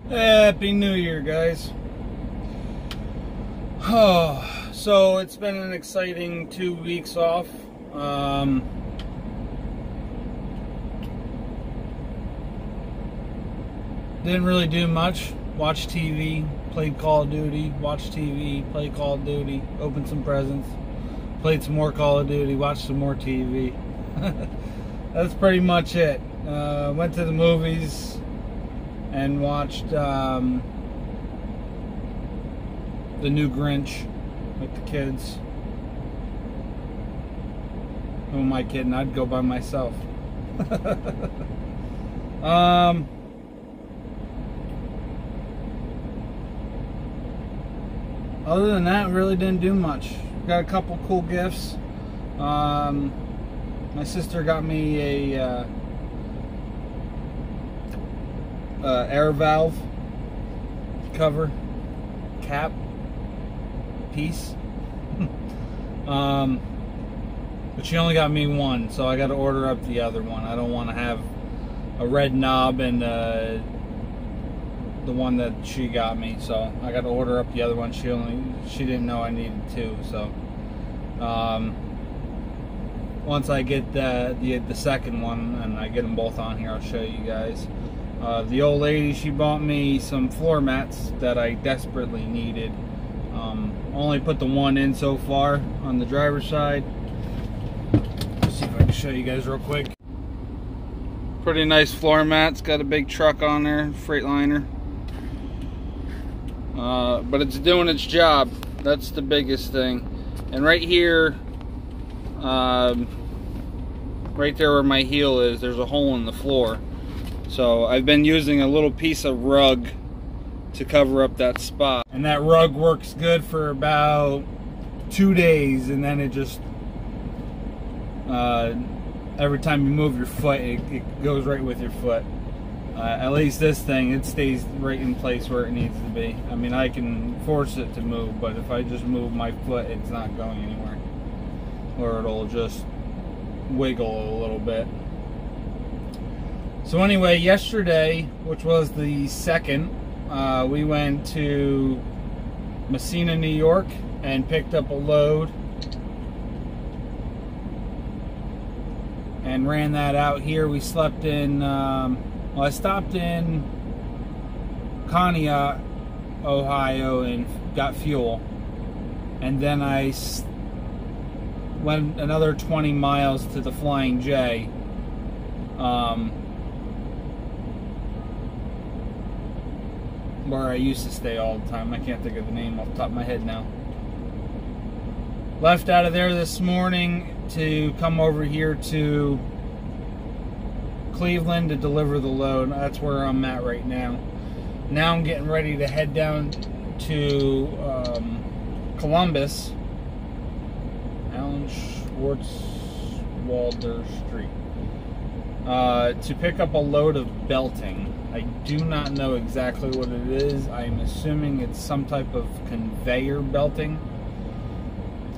Happy New Year, guys. Oh, so it's been an exciting 2 weeks off. Didn't really do much. Watched TV, played Call of Duty, watched TV, played Call of Duty, opened some presents, played some more Call of Duty, watched some more TV. That's pretty much it. Went to the movies and watched the new Grinch with the kids. Who am I kidding? I'd go by myself. Other than that, really didn't do much. Got a couple cool gifts. My sister got me a air valve cover cap piece. But she only got me one, so I got to order up the other one. I don't want to have a red knob and the one that she got me, so I got to order up the other one. She didn't know I needed two, so once I get the second one and I get them both on here, I'll show you guys. The old lady, she bought me some floor mats that I desperately needed. Only put the one in so far on the driver's side. Let's see if I can show you guys real quick. Pretty nice floor mats. Got a big truck on there, Freightliner. But it's doing its job. That's the biggest thing. And right here, right there where my heel is, there's a hole in the floor. So I've been using a little piece of rug to cover up that spot. And that rug works good for about 2 days, and then it just, every time you move your foot, it goes right with your foot. At least this thing, it stays right in place where it needs to be. I mean, I can force it to move, but if I just move my foot, it's not going anywhere. Or it'll just wiggle a little bit. So anyway, yesterday, which was the 2nd, we went to Messina, New York, and picked up a load and ran that out here. We slept in, well, I stopped in Conneaut, Ohio, and got fuel, and then I went another 20 miles to the Flying J. Where I used to stay all the time. I can't think of the name off the top of my head now. Left out of there this morning to come over here to Cleveland to deliver the load. That's where I'm at right now. Now I'm getting ready to head down to Columbus, Allen Schwartzwalder Street, to pick up a load of belting. I do not know exactly what it is. I'm assuming it's some type of conveyor belting.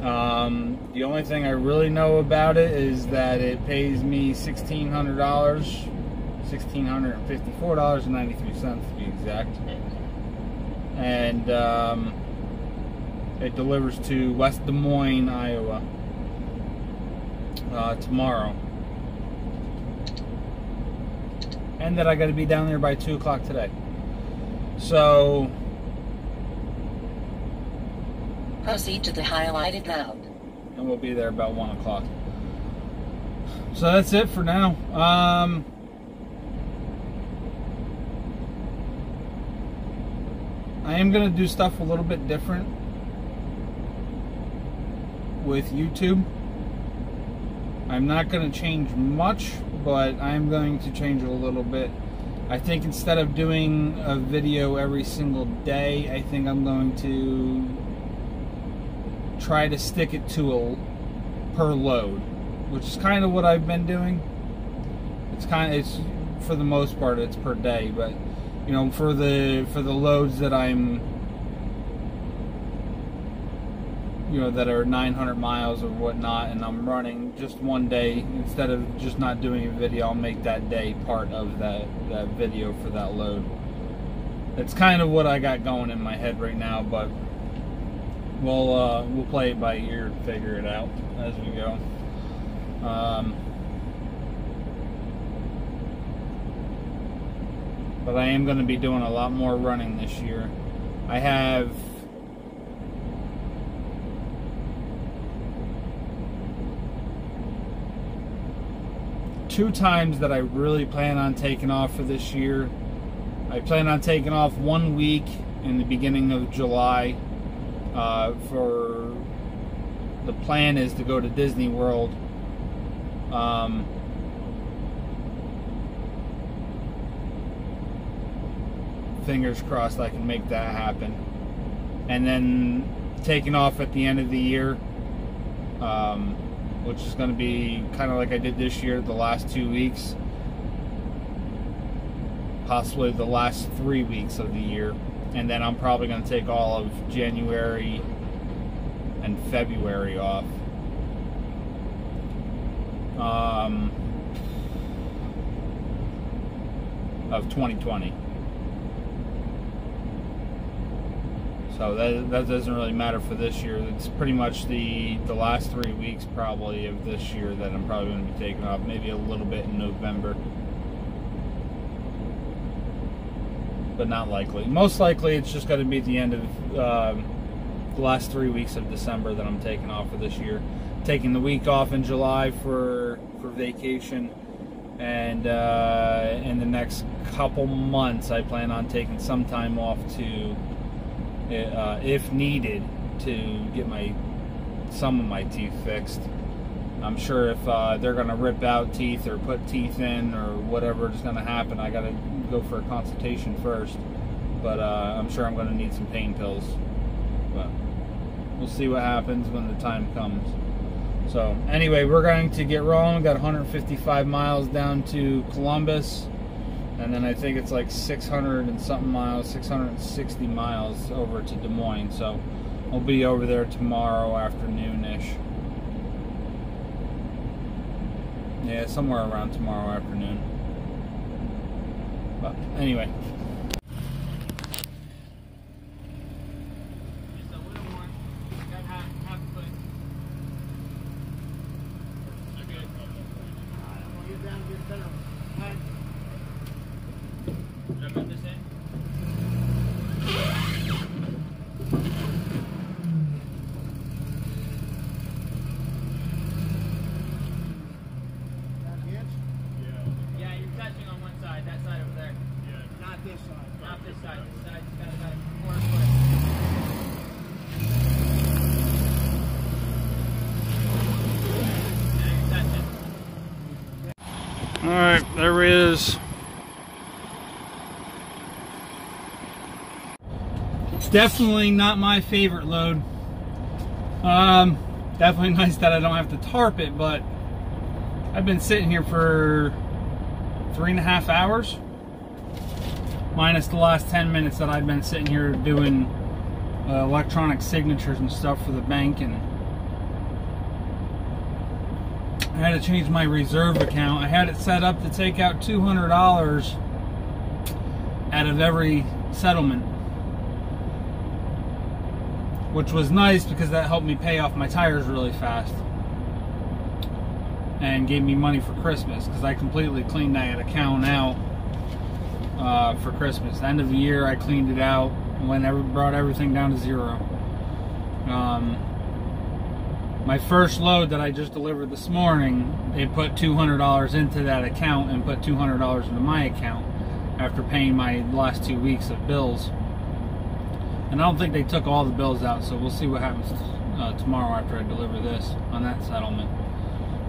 The only thing I really know about it is that it pays me $1,600, $1,654.93 to be exact. And it delivers to West Des Moines, Iowa, tomorrow. And that I got to be down there by 2 o'clock today. So proceed to the highlighted route. And we'll be there about 1 o'clock. So that's it for now. I am going to do stuff a little bit different with YouTube. I'm not going to change much, but I'm going to change it a little bit. I think instead of doing a video every single day, I think I'm going to try to stick it to a per load, which is kind of what I've been doing. It's for the most part it's per day, but you know, for the loads that I'm, you know, that are 900 miles or whatnot, and I'm running just one day, instead of just not doing a video, I'll make that day part of that video for that load. It's kind of what I got going in my head right now, but we'll play it by ear and figure it out as we go. But I am going to be doing a lot more running this year. I have two times that I really plan on taking off for this year. I plan on taking off 1 week in the beginning of July. For the plan is to go to Disney World. Fingers crossed I can make that happen. And then taking off at the end of the year, which is going to be kind of like I did this year, the last 2 weeks. Possibly the last 3 weeks of the year, and then I'm probably going to take all of January and February off. Of 2020. So that doesn't really matter for this year. It's pretty much the last 3 weeks probably of this year that I'm probably going to be taking off. Maybe a little bit in November. But not likely. Most likely it's just going to be the end of the last 3 weeks of December that I'm taking off for this year. Taking the week off in July for vacation, and in the next couple months I plan on taking some time off to, if needed, to get some of my teeth fixed. I'm sure if they're going to rip out teeth or put teeth in or whatever is going to happen, I got to go for a consultation first. But I'm sure I'm going to need some pain pills. But we'll see what happens when the time comes. So anyway, we're going to get rolling. We've got 155 miles down to Columbus. And then I think it's like 600 and something miles, 660 miles over to Des Moines. So we'll be over there tomorrow afternoon-ish. Yeah, somewhere around tomorrow afternoon. But anyway. Just a little more. Got half a foot. So good. I'm gonna get down and get better. Alright. Should I put this in? Alright, there it is. It's definitely not my favorite load. Definitely nice that I don't have to tarp it, but I've been sitting here for 3.5 hours. Minus the last 10 minutes that I've been sitting here doing electronic signatures and stuff for the bank, and I had to change my reserve account. I had it set up to take out $200 out of every settlement, which was nice because that helped me pay off my tires really fast and gave me money for Christmas, because I completely cleaned that account out for Christmas. End of the year I cleaned it out, brought everything down to zero. My first load that I just delivered this morning, they put $200 into that account and put $200 into my account after paying my last 2 weeks of bills. And I don't think they took all the bills out, so we'll see what happens tomorrow after I deliver this on that settlement.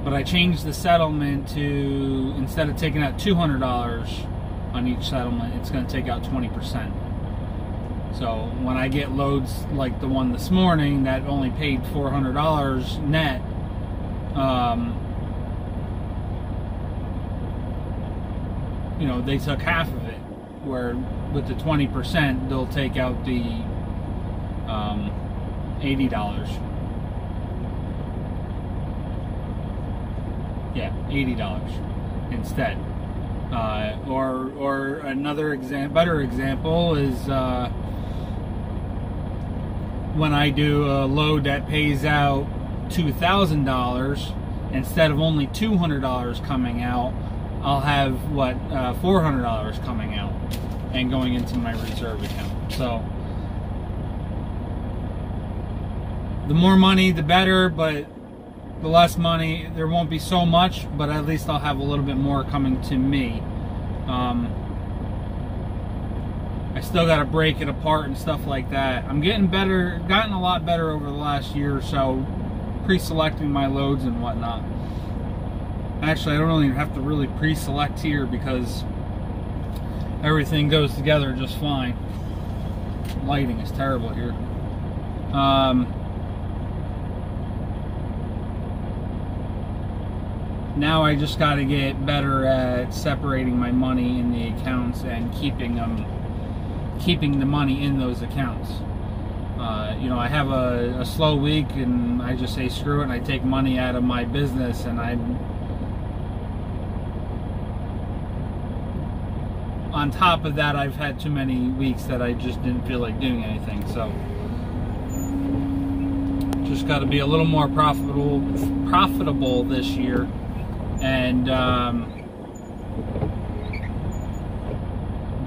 But I changed the settlement to, instead of taking out $200 on each settlement, it's going to take out 20%. So when I get loads like the one this morning that only paid $400 net, you know, they took half of it, where with the 20% they'll take out the $80. Yeah, $80 instead. Or another better example is when I do a load that pays out $2,000, instead of only $200 coming out, I'll have what, $400 coming out and going into my reserve account. So the more money, the better, but the less money, there won't be so much, but at least I'll have a little bit more coming to me. I still got to break it apart and stuff like that. I'm getting better, gotten a lot better over the last year or so, pre-selecting my loads and whatnot. Actually, I don't even have to really pre-select here because everything goes together just fine. Lighting is terrible here. Now I just got to get better at separating my money in the accounts and keeping the money in those accounts. You know, I have a slow week and I just say screw it and I take money out of my business, and on top of that, I've had too many weeks that I just didn't feel like doing anything. So just got to be a little more profitable this year. And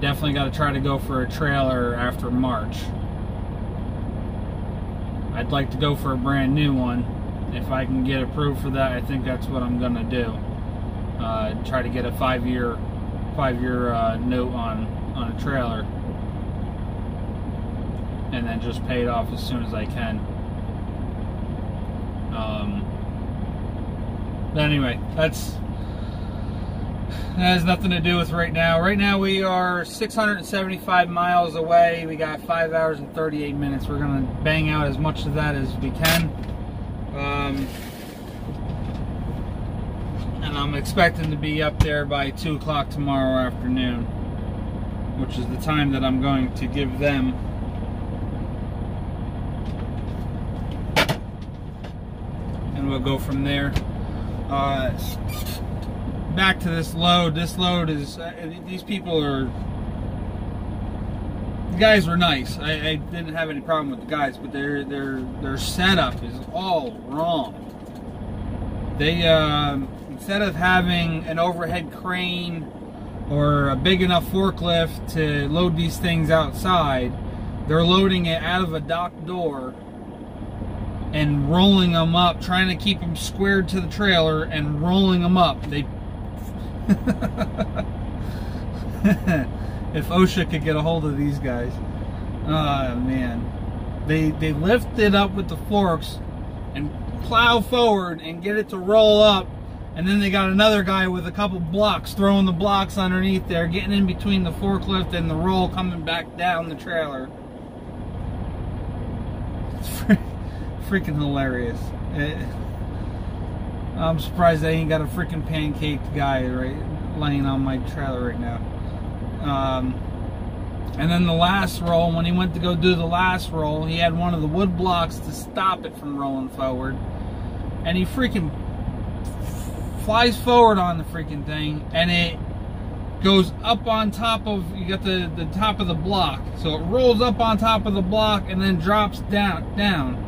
definitely got to try to go for a trailer after March. I'd like to go for a brand new one. If I can get approved for that, I think that's what I'm gonna do. Try to get a five-year note on a trailer, and then just pay it off as soon as I can. But anyway, that has nothing to do with right now. Right now we are 675 miles away. We got 5 hours and 38 minutes. We're gonna bang out as much of that as we can. And I'm expecting to be up there by 2 o'clock tomorrow afternoon, which is the time that I'm going to give them. And we'll go from there. Back to this load. This load is, these people are, the guys were nice. I didn't have any problem with the guys, but their setup is all wrong. They, instead of having an overhead crane or a big enough forklift to load these things outside, they're loading it out of a dock door and rolling them up, trying to keep them squared to the trailer and rolling them up. They if OSHA could get a hold of these guys. Oh man. They lift it up with the forks and plow forward and get it to roll up, and then they got another guy with a couple blocks throwing the blocks underneath there, getting in between the forklift and the roll coming back down the trailer. It's freaking hilarious. I'm surprised I ain't got a freaking pancaked guy right laying on my trailer right now. And then the last roll, when he went to go do the last roll, he had one of the wood blocks to stop it from rolling forward, and he freaking flies forward on the freaking thing, and it goes up on top of, you got the top of the block, so it rolls up on top of the block and then drops down.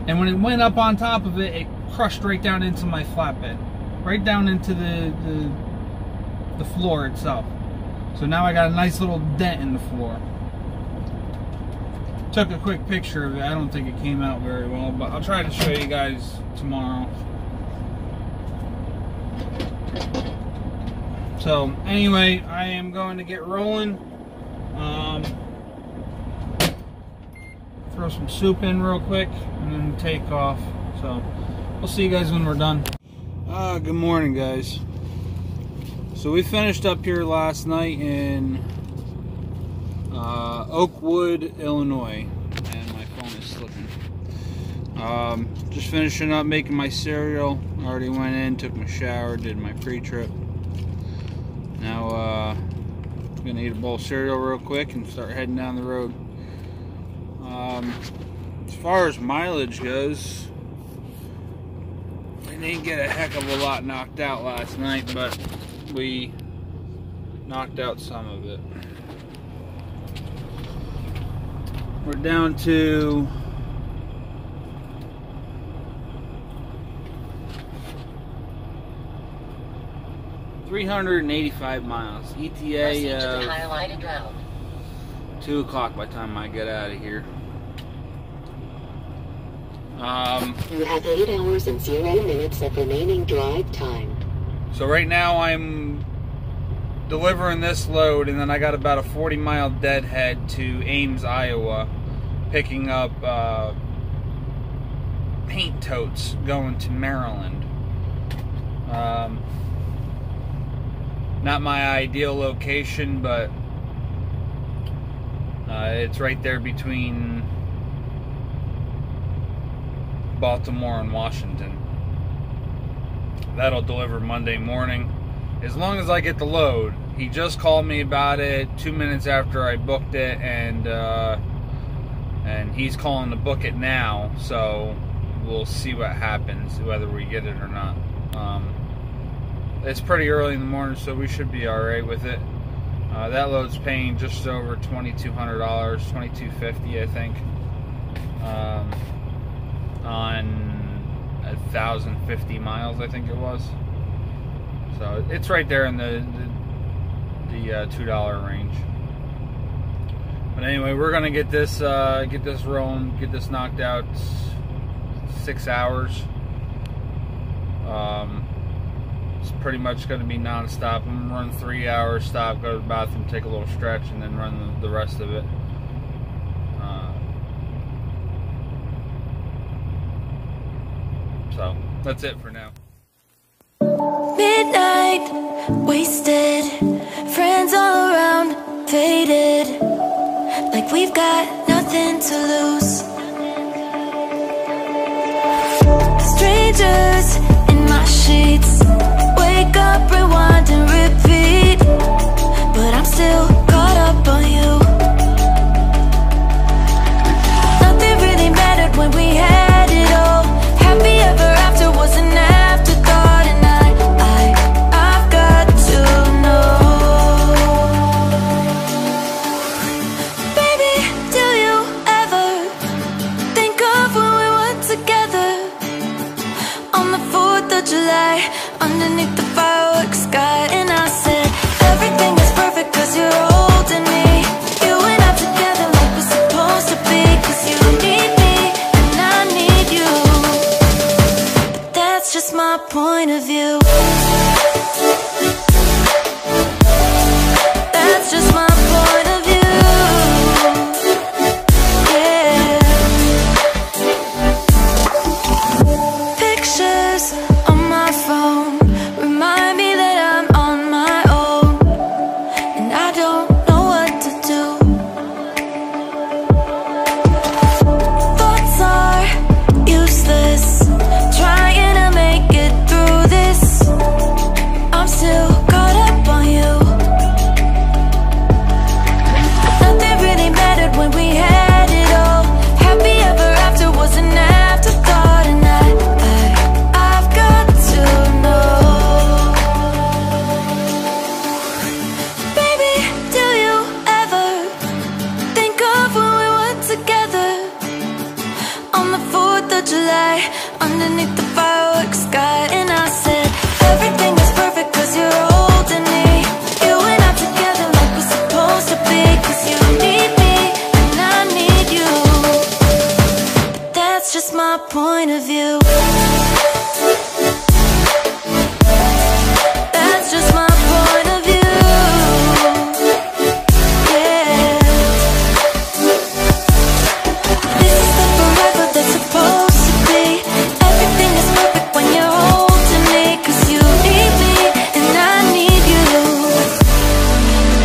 And when it went up on top of it, it crushed right down into my flatbed, right down into the floor itself. So now I got a nice little dent in the floor. Took a quick picture of it. I don't think it came out very well, but I'll try to show you guys tomorrow. So anyway, I am going to get rolling. Throw some soup in real quick and then take off. So we'll see you guys when we're done. Good morning, guys. So we finished up here last night in Oakwood, Illinois, and my phone is slipping. Just finishing up making my cereal. Already went in, took my shower, did my pre-trip. Now I'm gonna eat a bowl of cereal real quick and start heading down the road. As far as mileage goes, I didn't get a heck of a lot knocked out last night, but we knocked out some of it. We're down to 385 miles. ETA of highlighted route. 2 o'clock by the time I get out of here. You have 8 hours and 0 minutes of remaining drive time. So right now I'm delivering this load, and then I got about a 40-mile deadhead to Ames, Iowa, picking up paint totes going to Maryland. Not my ideal location, but it's right there between Baltimore and Washington. That'll deliver Monday morning, as long as I get the load. He just called me about it 2 minutes after I booked it, and he's calling to book it now, so we'll see what happens, whether we get it or not. It's pretty early in the morning, so we should be alright with it. That load's paying just over $2,200, $2,250 I think, on 1,050 miles, I think it was. So it's right there in the $2 range. But anyway, we're gonna get this rolling, get this knocked out. 6 hours. It's pretty much going to be non-stop. I'm going to run 3 hours, stop, go to the bathroom, take a little stretch, and then run the rest of it. So that's it for now. Midnight, wasted, friends all around, faded, like we've got nothing to lose. Strangers in my sheets, wake up, rewind and repeat, but I'm still caught up on you. Nothing really mattered when we had it all. Happy ever after was an afterthought, and I've got to know. Baby, do you ever think of when we were together on the 4th of July, underneath the fireworks sky? And I said, everything is perfect cause you're holding me. You and I together like we're supposed to be, cause you need me and I need you. But that's just my point of view. That's just my point of view. Yeah. Pictures on my phone remind me that I'm on my own, and I don't know what to do. Thoughts are useless, trying to make it through this. I'm still caught up on you. Nothing really mattered when we had it all. Happy ever after was an afterthought, and I've got to know. Baby, do you ever think of when we were together on the 4th of July, underneath the fireworks sky? And I said, everything is perfect cause you're holding me. You and I together like we're supposed to be, cause you need me and I need you. But that's just my point of view. That's just my point of view. Yeah. This is the forever that's supposed to be. Everything is perfect when you're holding me, cause you need me and I need you.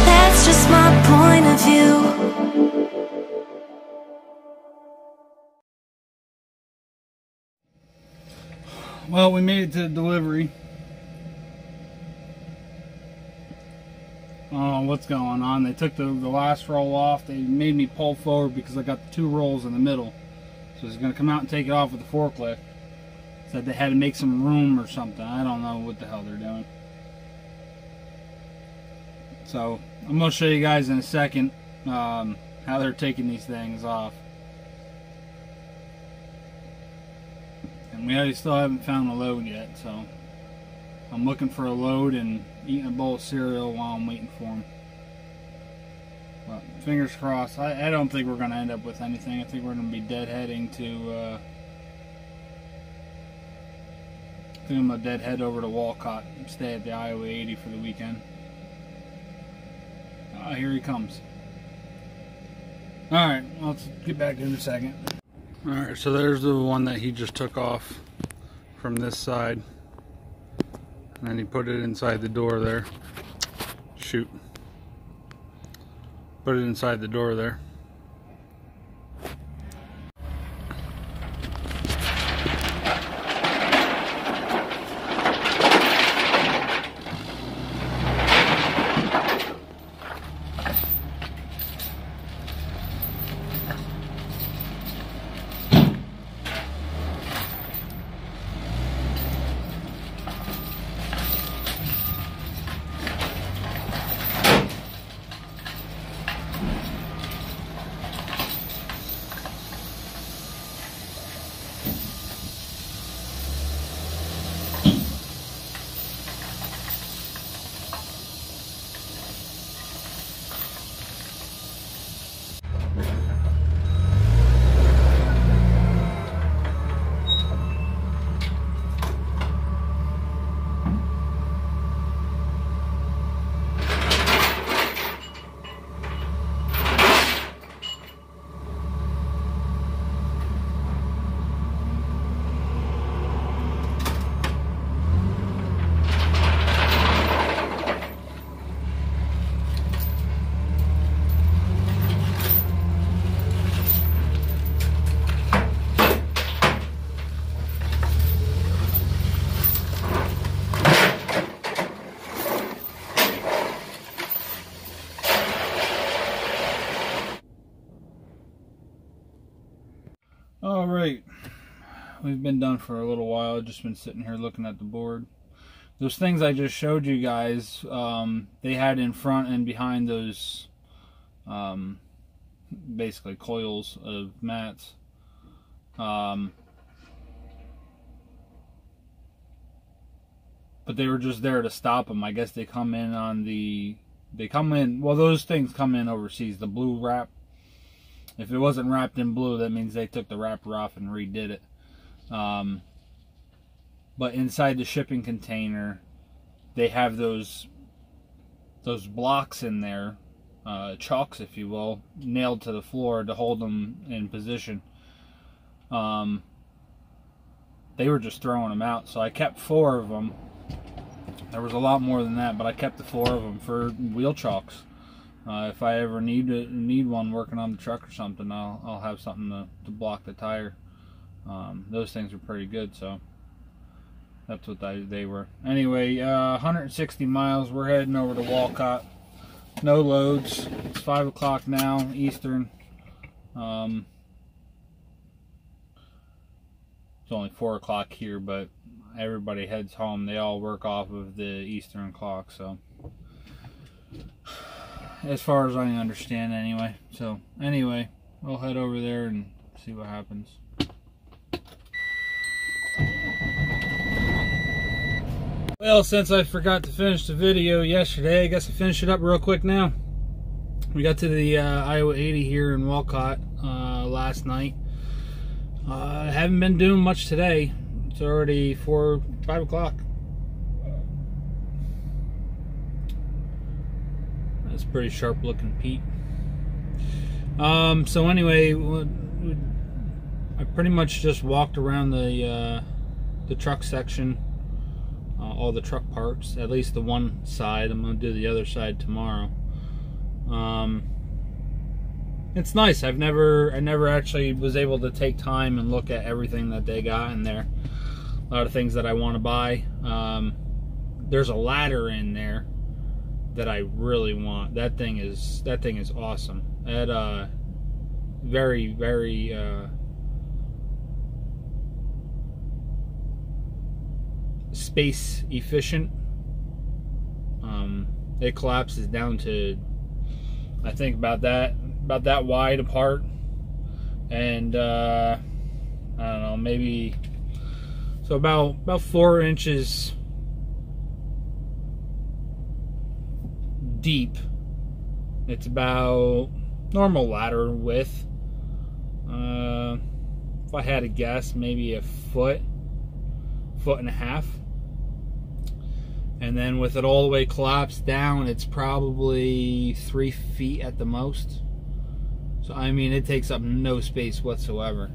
That's just my point of view. Well, we made it to the delivery. I don't know what's going on. They took the last roll off. They made me pull forward because I got the 2 rolls in the middle. So he's going to come out and take it off with the forklift. Said they had to make some room or something. I don't know what the hell they're doing. So I'm going to show you guys in a second how they're taking these things off. And we still haven't found a load yet, so I'm looking for a load and eating a bowl of cereal while I'm waiting for them. But fingers crossed. I don't think we're going to end up with anything. I think we're going to be deadheading to I think I'm going to deadhead over to Walcott and stay at the Iowa 80 for the weekend. Here he comes. Alright, let's get back in a second. Alright, so there's the one that he just took off from this side. And then he put it inside the door there. Shoot. Put it inside the door there. Alright, we've been done for a little while. I've just been sitting here looking at the board. Those things I just showed you guys, they had in front and behind those basically coils of mats. But they were just there to stop them. I guess they come in on well, those things come in overseas, the blue wrap. If it wasn't wrapped in blue, that means they took the wrapper off and redid it. But inside the shipping container, they have those blocks in there, chalks, if you will, nailed to the floor to hold them in position. They were just throwing them out, so I kept 4 of them. There was a lot more than that, but I kept the 4 of them for wheel chalks. If I ever need one working on the truck or something, I'll have something to block the tire. Those things are pretty good, so that's what they were. Anyway, 160 miles. We're heading over to Walcott. No loads. It's 5 o'clock now, Eastern. It's only 4 o'clock here, but everybody heads home. They all work off of the Eastern clock, so as far as I understand anyway. So anyway, we'll head over there and see what happens. Well, since I forgot to finish the video yesterday, I guess I'll finish it up real quick now. We got to the Iowa 80 here in Walcott last night. I haven't been doing much today. It's already 5 o'clock. That's pretty sharp looking Pete. So anyway, I pretty much just walked around the truck section, all the truck parts, at least the one side. I'm going to do the other side tomorrow. It's nice. I never actually was able to take time and look at everything that they got in there. A lot of things that I want to buy. There's a ladder in there that I really want. That thing is awesome. That very space efficient. it collapses down to, I think, about that wide apart, and I don't know, maybe so about 4 inches deep. It's about normal ladder width. If I had to guess, maybe a foot and a half. And then with it all the way collapsed down, it's probably 3 feet at the most. So I mean, it takes up no space whatsoever.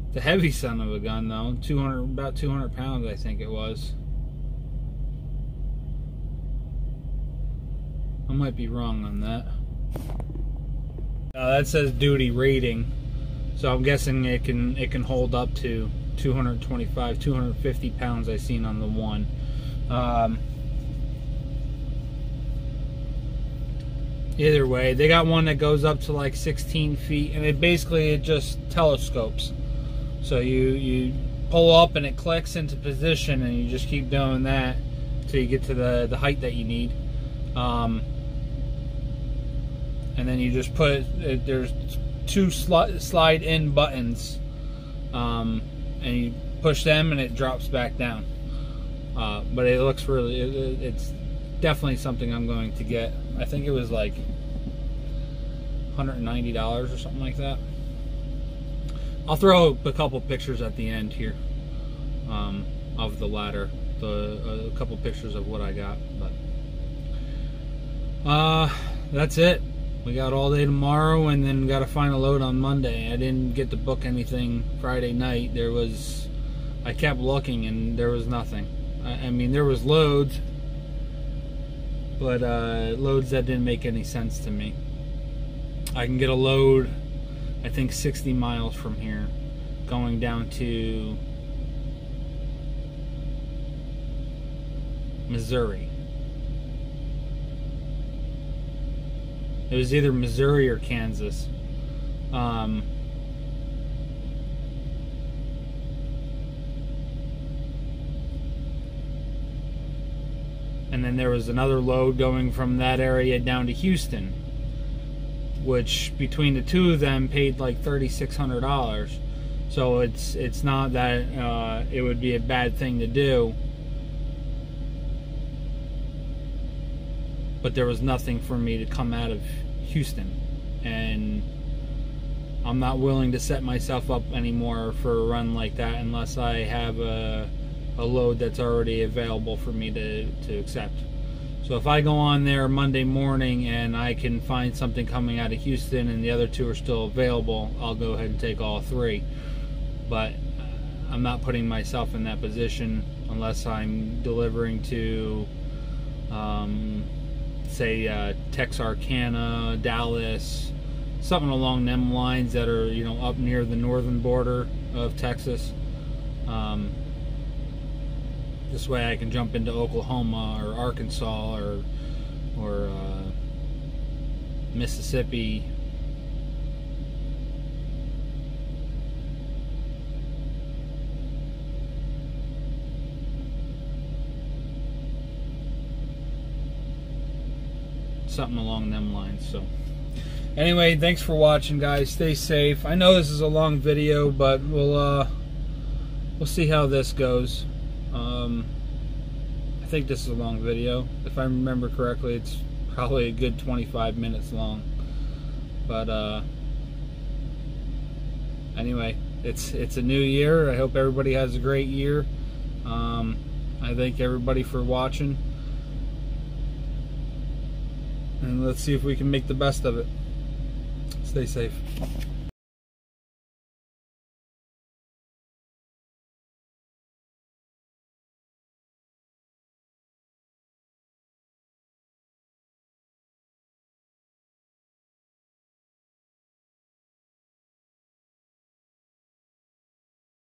It's a heavy son of a gun, though. About 200 pounds, I think it was. I might be wrong on that. That says duty rating, so I'm guessing it can hold up to 225, 250 pounds. I seen on the one. Either way, they got one that goes up to like 16 feet, and it just telescopes. So you pull up and it clicks into position, and you just keep doing that till you get to the height that you need. And then you just put there's 2 slide in buttons, and you push them and it drops back down. But it looks really, it's definitely something I'm going to get. I think it was like $190 or something like that. I'll throw a couple pictures at the end here of the ladder, a couple pictures of what I got. But that's it. We got all day tomorrow, and then got to find a load on Monday. I didn't get to book anything Friday night. I kept looking, and there was nothing. I mean, there was loads, but loads that didn't make any sense to me. I can get a load, I think 60 miles from here, going down to Missouri. It was either Missouri or Kansas. And then there was another load going from that area down to Houston, which between the two of them paid like $3,600. So it's not that it would be a bad thing to do, but there was nothing for me to come out of Houston, and I'm not willing to set myself up anymore for a run like that unless I have a load that's already available for me to accept. So if I go on there Monday morning and I can find something coming out of Houston and the other 2 are still available, I'll go ahead and take all 3. But I'm not putting myself in that position unless I'm delivering to say Texarkana, Dallas, something along them lines that are, you know, up near the northern border of Texas. This way I can jump into Oklahoma or Arkansas or Mississippi. Something along them lines. So anyway, thanks for watching, guys. Stay safe. I know this is a long video, but we'll see how this goes. I think this is a long video. If I remember correctly, it's probably a good 25 minutes long. But anyway, it's a new year. I hope everybody has a great year. I thank everybody for watching, and let's see if we can make the best of it. Stay safe.